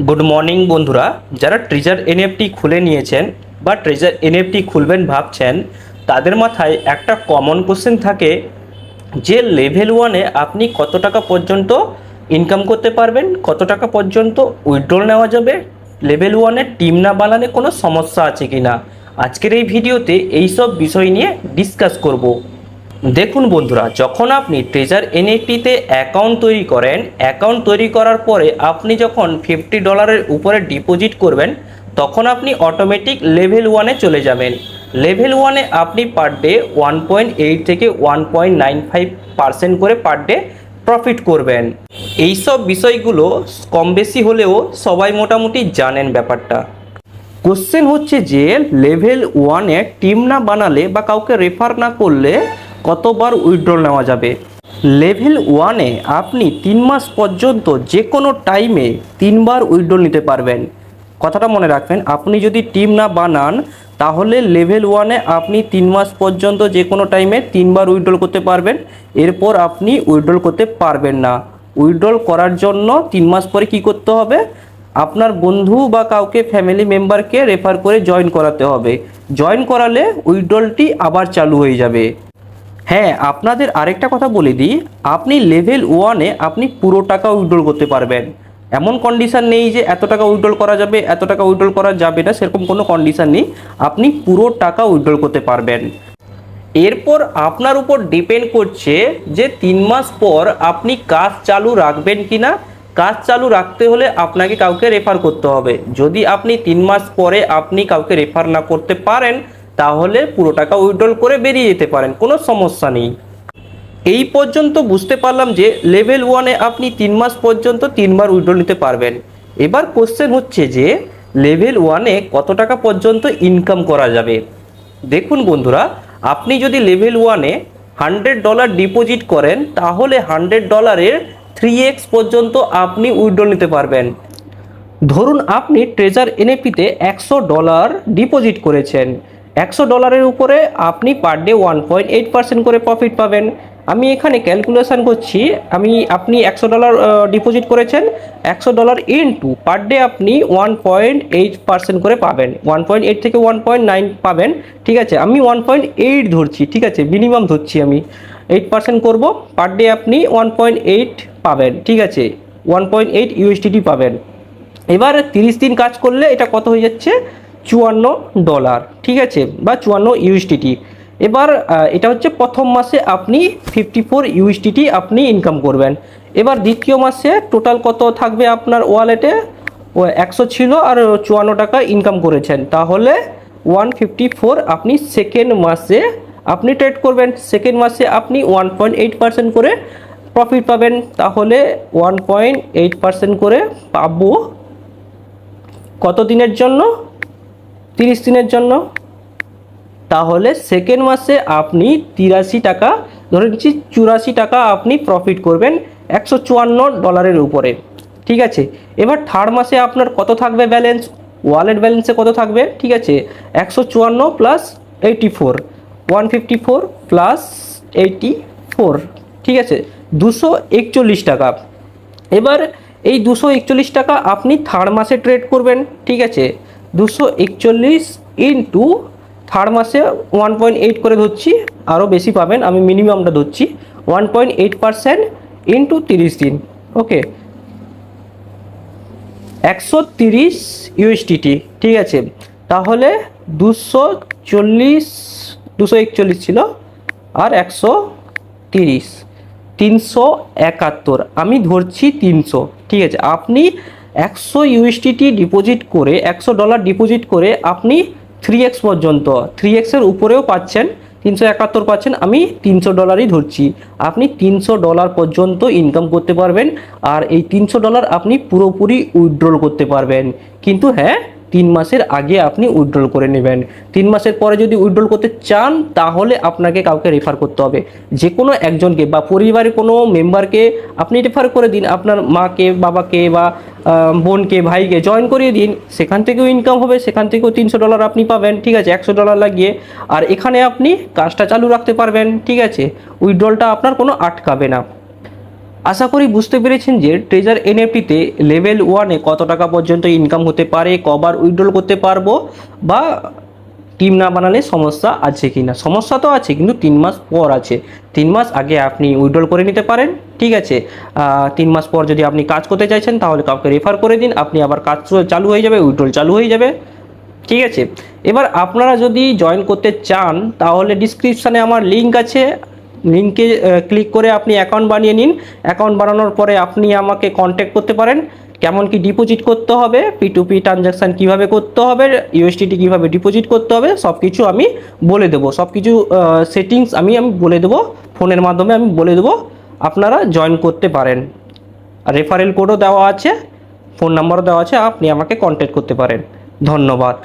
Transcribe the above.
Good morning বন্ধুরা, যারা treasure NFT খুলে নিয়েছেন বা ট্রেজার এনএফটি খুলবেন ভাবছেন, তাদের মাথায় একটা কমন কোশ্চেন থাকে যে লেভেল ওয়ানে আপনি কত টাকা পর্যন্ত ইনকাম করতে পারবেন, কত টাকা পর্যন্ত উইথড্রল নেওয়া যাবে, লেভেল ওয়ানে টিম না বানালে কোনো সমস্যা আছে কি না। আজকের এই ভিডিওতে এইসব বিষয় নিয়ে ডিসকাস করব। দেখুন বন্ধুরা, যখন আপনি ট্রেজার এনএফটিতে অ্যাকাউন্ট তৈরি করেন, অ্যাকাউন্ট তৈরি করার পরে আপনি যখন $50 উপরে ডিপোজিট করবেন, তখন আপনি অটোমেটিক লেভেল ওয়ানে চলে যাবেন। লেভেল ওয়ানে আপনি পার ডে 1.8 থেকে 1.95% করে পার ডে প্রফিট করবেন। এইসব বিষয়গুলো কম বেশি হলেও সবাই মোটামুটি জানেন ব্যাপারটা। কোশ্চেন হচ্ছে যে লেভেল ওয়ানে টিম না বানালে বা কাউকে রেফার না করলে কতবার উইথড্রল নেওয়া যাবে। লেভেল ওয়ানে আপনি 3 মাস পর্যন্ত যে কোনো টাইমে 3বার উইথড্রল নিতে পারবেন। কথাটা মনে রাখবেন, আপনি যদি টিম না বানান তাহলে লেভেল ওয়ানে আপনি 3 মাস পর্যন্ত যে কোনো টাইমে 3বার উইথড্রল করতে পারবেন। এরপর আপনি উইথড্রল করতে পারবেন না। উইথড্রল করার জন্য 3 মাস পরে কি করতে হবে? আপনার বন্ধু বা কাউকে ফ্যামিলি মেম্বারকে রেফার করে জয়েন করাতে হবে। জয়েন করালে উইথড্রলটি আবার চালু হয়ে যাবে। হ্যাঁ, আপনাদের আরেকটা কথা বলে দিই, আপনি লেভেল ওয়ানে আপনি পুরো টাকা উইথড্রল করতে পারবেন। এমন কন্ডিশন নেই যে এত টাকা উইথড্রল করা যাবে, এত টাকা উইথড্রল করা যাবে না, সেরকম কোনো কন্ডিশন নেই। আপনি পুরো টাকা উইথড্রল করতে পারবেন। এরপর আপনার উপর ডিপেন্ড করছে যে 3 মাস পর আপনি কাজ চালু রাখবেন কি না। কাজ চালু রাখতে হলে আপনাকে কাউকে রেফার করতে হবে। যদি আপনি 3 মাস পরে আপনি কাউকে রেফার না করতে পারেন, তাহলে পুরো টাকা উইথড্রল করে বেরিয়ে যেতে পারেন, কোনো সমস্যা নেই। এই পর্যন্ত বুঝতে পারলাম যে লেভেল ওয়ানে আপনি 3 মাস পর্যন্ত 3বার উইথড্রল নিতে পারবেন। এবার কোশ্চেন হচ্ছে যে লেভেল ওয়ানে কত টাকা পর্যন্ত ইনকাম করা যাবে। দেখুন বন্ধুরা, আপনি যদি লেভেল ওয়ানে $100 ডিপোজিট করেন, তাহলে $100 3x পর্যন্ত আপনি উইথড্রল নিতে পারবেন। ধরুন আপনি ট্রেজার এনএফটিতে $100 ডিপোজিট করেছেন, $100 উপরে আপনি পার ডে 1.8% করে প্রফিট পাবেন। আমি এখানে ক্যালকুলেশন করছি, আপনি $100 ডিপোজিট করেছেন, $100 ইনটু পার ডে আপনি 1.8% করে পাবেন। 1.8 থেকে 1.9 পাবেন, ঠিক আছে। আমি 1.8 ধরছি, ঠিক আছে, মিনিমাম ধরছি আমি। 8% করব, পার ডে আপনি 1.8 পাবেন, ঠিক আছে, 1.8 ইউএসডিটি পাবেন। এবার 30 দিন কাজ করলে এটা কত হয়ে যাচ্ছে? $54, ঠিক আছে, বা 54 ইউএসডিটি। এবার এটা হচ্ছে প্রথম মাসে আপনি 54 ইউএসডিটি আপনি ইনকাম করবেন। এবার দ্বিতীয় মাসে টোটাল কত থাকবে আপনার ওয়ালেটে? 100 ছিল আর 54 টাকা ইনকাম করেছেন, তাহলে 154 আপনি সেকেন্ড মাসে আপনি ট্রেড করবেন। সেকেন্ড মাসে আপনি 1.8% করে প্রফিট পাবেন, তাহলে 1.8% করে পাবো কত দিনের জন্য? 30 দিনের জন্য। তাহলে সেকেন্ড মাসে আপনি 83 টাকা, ধরে নিচ্ছি 84 টাকা আপনি প্রফিট করবেন $154 উপরে, ঠিক আছে। এবার থার্ড মাসে আপনার কত থাকবে ব্যালেন্স? ওয়ালেট ব্যালেন্সে কত থাকবে? ঠিক আছে, 154 প্লাস 84, 154 প্লাস 84, ঠিক আছে, 241 টাকা। এবার এই 241 টাকা আপনি থার্ড মাসে ট্রেড করবেন, ঠিক আছে। 241 ইন্টু থার্ড মাসে 1.8 করে ধরছি, আরও বেশি পাবেন, আমি মিনিমামটা ধরছি। 1.8% ইন্টু 30 দিন, ওকে, 130 ইউএসডিটি, ঠিক আছে। তাহলে 241 ছিল আর 130, 371, আমি ধরছি 300, ঠিক আছে। আপনি 100 ইউএসডিটি ডিপোজিট করে, $100 ডিপোজিট করে আপনি 3x পর্যন্ত, 3x এর উপরেও পাচ্ছেন, 371 পাচ্ছেন। আমি $300 ধরছি। আপনি $300 পর্যন্ত ইনকাম করতে পারবেন, আর এই $300 আপনি পুরোপুরি উইথড্রল করতে পারবেন। কিন্তু হ্যাঁ, 3 মাসের আগে আপনি উইথড্রল করে নেবেন। 3 মাসের পরে যদি উইথড্রল করতে চান, তাহলে আপনাকে কাউকে রেফার করতে হবে। যে কোনো একজনকে বা পরিবারের কোনো মেম্বারকে আপনি রেফার করে দিন, আপনার মাকে, বাবাকে বা বোনকে, ভাইকে জয়েন করিয়ে দিন। সেখান থেকেও ইনকাম হবে, সেখান থেকেও $300 আপনি পাবেন, ঠিক আছে, $100 লাগিয়ে। আর এখানে আপনি কাজটা চালু রাখতে পারবেন, ঠিক আছে। উইথড্রলটা আপনার কোনো আটকাবে না। আশা করি বুঝতে পেরেছেন যে ট্রেজার এনএফটিতে লেভেল 1-এ কত টাকা পর্যন্ত ইনকাম হতে পারে, কবার উইথড্রল করতে পারবো, বা টিম না বানালে সমস্যা আছে কি না। সমস্যা তো আছে, কিন্তু 3 মাস পর আছে। 3 মাস আগে আপনি উইথড্রল করে নিতে পারেন, ঠিক আছে। 3 মাস পর যদি আপনি কাজ করতে চাইছেন তাহলে কাউকে রেফার করে দিন, আপনি আবার কাজ চালু হয়ে যাবে, উইথড্রল চালু হয়ে যাবে, ঠিক আছে। এবার আপনারা যদি জয়েন করতে চান তাহলে ডিসক্রিপশানে আমার লিঙ্ক আছে, লিঙ্কে ক্লিক করে আপনি অ্যাকাউন্ট বানিয়ে নিন। অ্যাকাউন্ট বানানোর পরে আপনি আমাকে কন্ট্যাক্ট করতে পারেন, কেমন কি ডিপোজিট করতে হবে, P2P ট্রানজ্যাকশান কীভাবে করতে হবে, ইউএসডিটি কীভাবে ডিপোজিট করতে হবে, সব কিছু আমি বলে দেবো। সব কিছু সেটিংস আমি বলে দেবো, ফোনের মাধ্যমে আমি বলে দেবো, আপনারা জয়েন করতে পারেন। রেফারেল কোডও দেওয়া আছে, ফোন নাম্বারও দেওয়া আছে, আপনি আমাকে কন্ট্যাক্ট করতে পারেন। ধন্যবাদ।